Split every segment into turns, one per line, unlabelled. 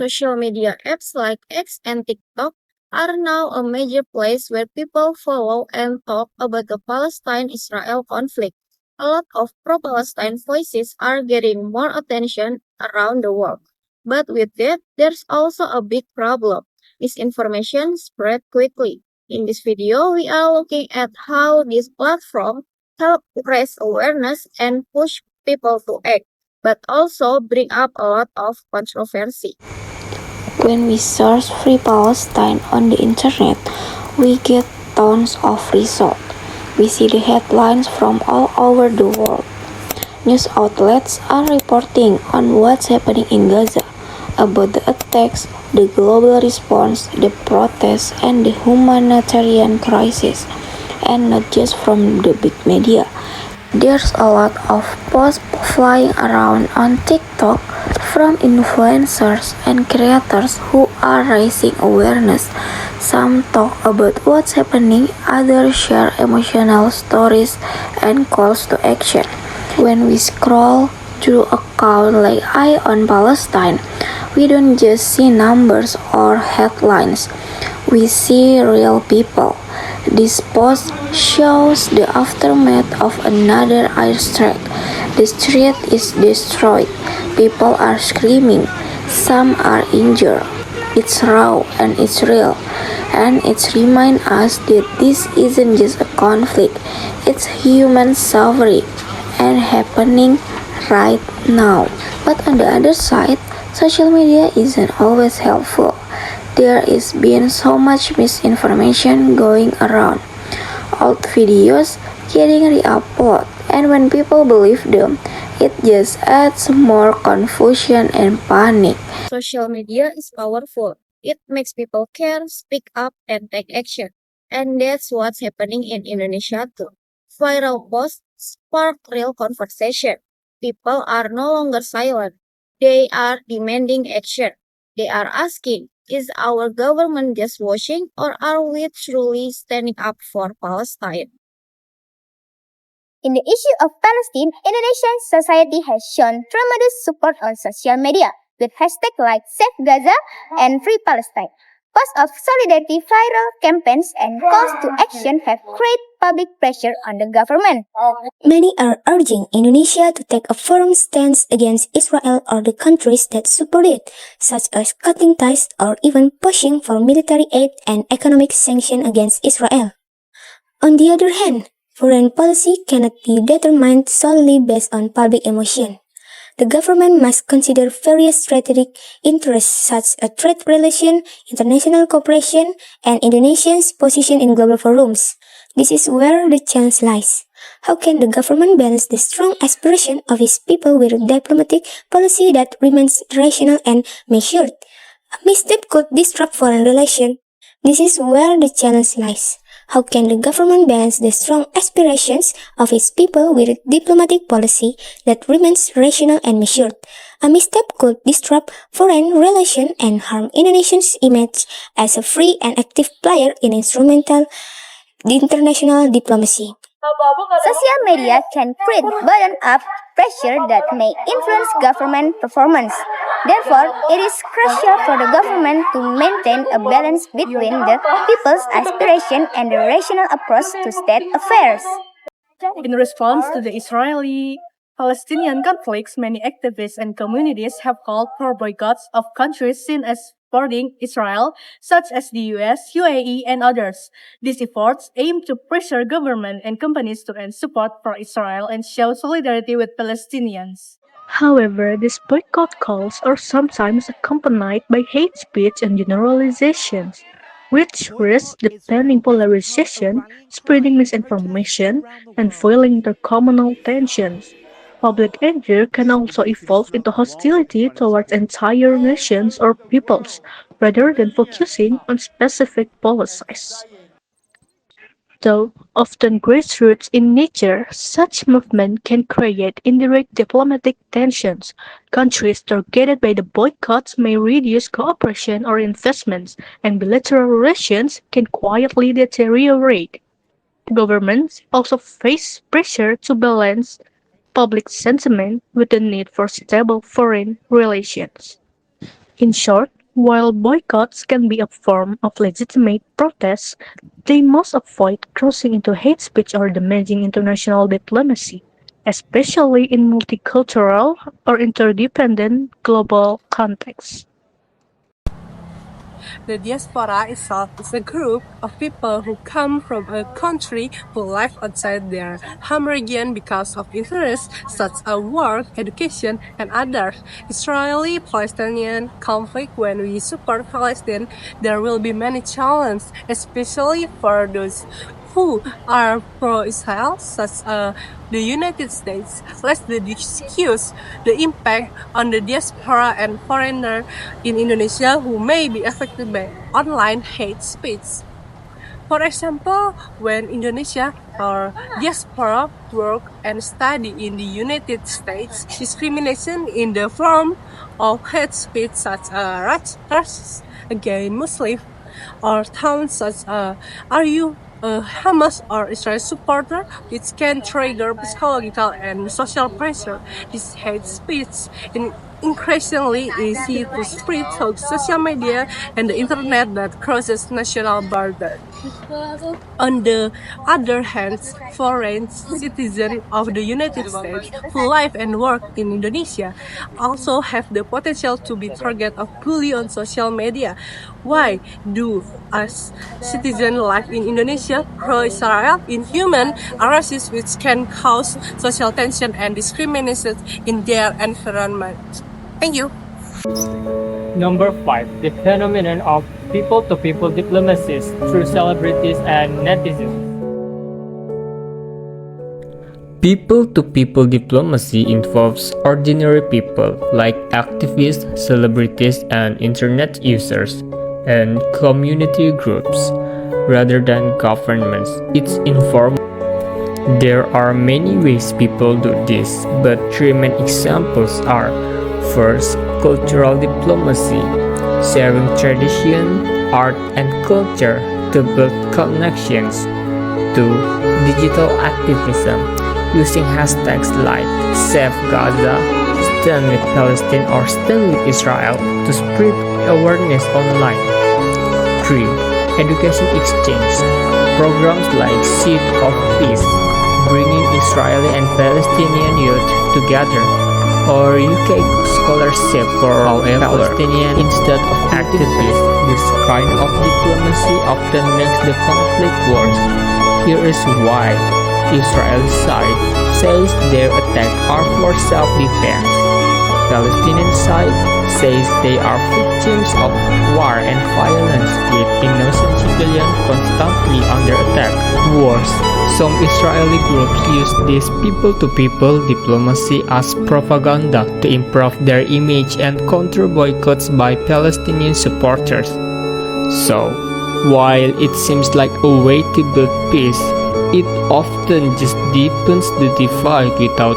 Social media apps like X and TikTok are now a major place where people follow and talk about the Palestine Israel conflict. A lot of pro Palestine voices are getting more attention around the world. But with that, there's also a big problem. Misinformation spread quickly. In this video, we are looking at how this platform help raise awareness and push people to act, but also bring up a lot of controversy.
When we search Free Palestine on the internet, we get tons of results. We see the headlines from all over the world. News outlets are reporting on what's happening in Gaza, about the attacks, the global response, the protests, and the humanitarian crisis. And not just from the big media. There's a lot of posts flying around on TikTok from influencers and creators who are raising awareness. Some talk about what's happening, others share emotional stories and calls to action. When we scroll through accounts like Eye on Palestine, we don't just see numbers or headlines, we see real people. This post shows the aftermath of another airstrike. The street is destroyed. People are screaming. Some are injured. It's raw and it's real. And it reminds us that this isn't just a conflict, it's human suffering and happening right now. But on the other side, social media isn't always helpful. There is been so much misinformation going around. Old videos getting re-uploaded, and when people believe them, it just adds more confusion and panic.
Social media is powerful. It makes people care, speak up, and take action. And that's what's happening in Indonesia too. Viral posts spark real conversation. People are no longer silent. They are demanding action. They are asking, is our government just watching or are we truly standing up for Palestine?
In the issue of Palestine, Indonesian society has shown tremendous support on social media, with hashtags like Save Gaza and Free Palestine. Posts of solidarity, viral campaigns, and calls to action have created public pressure on the government.
Many are urging Indonesia to take a firm stance against Israel or the countries that support it, such as cutting ties or even pushing for military aid and economic sanctions against Israel. On the other hand, foreign policy cannot be determined solely based on public emotion. The government must consider various strategic interests such as trade relations, international cooperation, and Indonesia's position in global forums. This is where the challenge lies. How can the government balance the strong aspiration of its people with a diplomatic policy that remains rational and measured? A misstep could disrupt foreign relations. This is where the challenge lies. How can the government balance the strong aspirations of its people with a diplomatic policy that remains rational and measured? A misstep could disrupt foreign relations and harm Indonesia's image as a free and active player in instrumental international diplomacy.
Social media can create bottom-up pressure that may influence government performance. Therefore, it is crucial for the government to maintain a balance between the people's aspiration and the rational approach to state affairs.
In response to the Israeli-Palestinian conflicts, many activists and communities have called for boycotts of countries seen as supporting Israel, such as the US, UAE, and others. These efforts aim to pressure government and companies to end support for Israel and show solidarity with Palestinians.
However, these boycott calls are sometimes accompanied by hate speech and generalizations, which risk deepening polarization, spreading misinformation, and fueling intercommunal tensions. Public anger can also evolve into hostility towards entire nations or peoples, rather than focusing on specific policies. Though often grassroots in nature, such movements can create indirect diplomatic tensions. Countries targeted by the boycotts may reduce cooperation or investments, and bilateral relations can quietly deteriorate. Governments also face pressure to balance public sentiment with the need for stable foreign relations. In short, While boycotts can be a form of legitimate protest, they must avoid crossing into hate speech or damaging international diplomacy, especially in multicultural or interdependent global contexts.
The diaspora itself is a group of people who come from a country who live outside their home region because of interests such as work, education, and others. Israeli-Palestinian conflict. When we support Palestine, there will be many challenges, especially for those who are pro-Israel, such as the United States. Let's discuss the impact on the diaspora and foreigner in Indonesia who may be affected by online hate speech. For example, when Indonesia or diaspora work and study in the United States, discrimination in the form of hate speech such as racist against Muslims or towns such as are you a Hamas or Israel supporter, which can trigger psychological and social pressure. This hate speech is increasingly easy to spread through social media and the internet that crosses national borders. On the other hand, foreign citizens of the United States who live and work in Indonesia also have the potential to be target of bully on social media. Why do us citizens live in Indonesia pro-Israel inhuman races which can cause social tension and discrimination in their environment? Thank you.
Number 5. The phenomenon of people-to-people diplomacies through celebrities and netizens.
People to people diplomacy involves ordinary people like activists, celebrities, and internet users, and community groups, rather than governments. It's informal. There are many ways people do this, but three main examples are: first, cultural diplomacy, sharing tradition, art, and culture to build connections; two, digital activism, using hashtags like Save Gaza, Stand with Palestine, or Stand with Israel to spread awareness online; three, education exchange, programs like Seed of Peace, bringing Israeli and Palestinian youth together, or UK scholarship for Palestinian instead of activists. This kind of diplomacy often makes the conflict worse. Here is why. Israeli side says their attacks are for self-defense. Palestinian side says they are victims of war and violence with innocent civilians constantly under attack. Worse, some Israeli groups use this people-to-people diplomacy as propaganda to improve their image and counter boycotts by Palestinian supporters. So, while it seems like a way to build peace, it often just deepens the divide without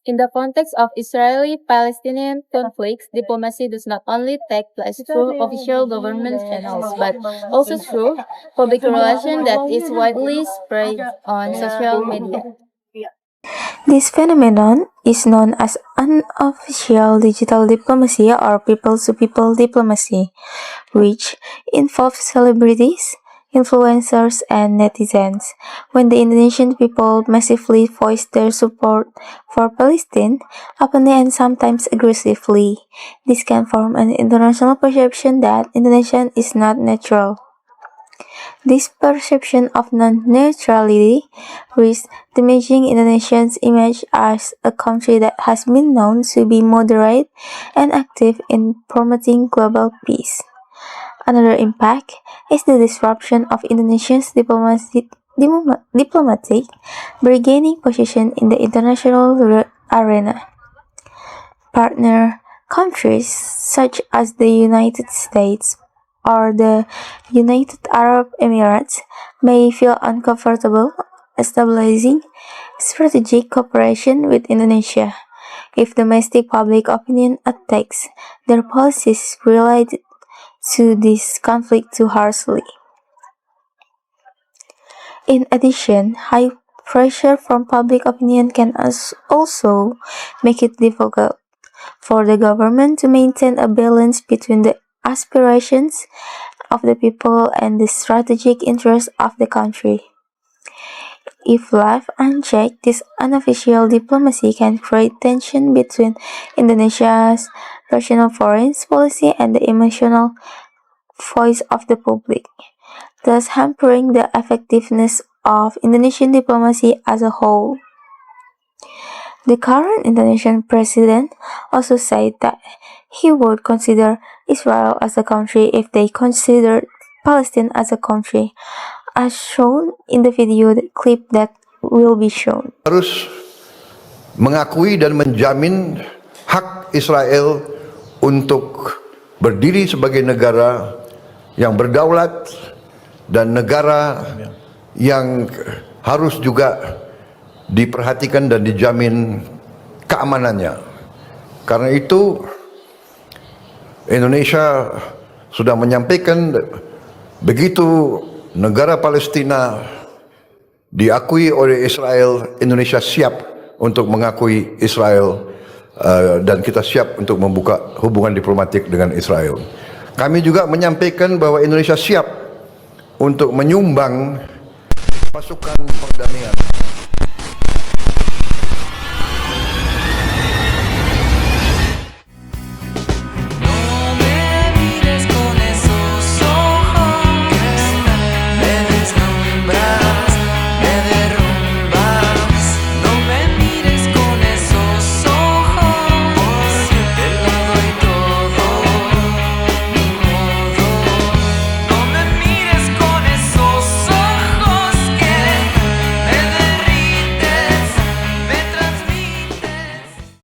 In the context of Israeli-Palestinian conflicts, diplomacy does not only take place through official government channels, but also through public relations that is widely spread on social media.
This phenomenon is known as unofficial digital diplomacy or people-to-people diplomacy, which involves celebrities, influencers, and netizens. When the Indonesian people massively voice their support for Palestine, openly and sometimes aggressively, this can form an international perception that Indonesia is not neutral. This perception of non-neutrality risks damaging Indonesia's image as a country that has been known to be moderate and active in promoting global peace. Another impact is the disruption of Indonesia's diplomatic bargaining position in the international arena. Partner countries such as the United States or the United Arab Emirates may feel uncomfortable establishing strategic cooperation with Indonesia if domestic public opinion attacks their policies related to this conflict too harshly. In addition, high Pressure from public opinion can also make it difficult for the government to maintain a balance between the aspirations of the people and the strategic interests of the country. If left unchecked, this unofficial diplomacy can create tension between Indonesia's traditional foreign policy and the emotional voice of the public, thus hampering the effectiveness of Indonesian diplomacy as a whole. The current Indonesian president also said that he would consider Israel as a country if they considered Palestine as a country, as shown in the video clip that will be shown.
Harus mengakui dan menjamin hak Israel untuk berdiri sebagai negara yang berdaulat dan negara yang harus juga diperhatikan dan dijamin keamanannya. Karena itu Indonesia sudah menyampaikan begitu negara Palestina diakui oleh Israel, Indonesia siap untuk mengakui Israel dan kita siap untuk membuka hubungan diplomatik dengan Israel. Kami juga menyampaikan bahwa Indonesia siap untuk menyumbang pasukan perdamaian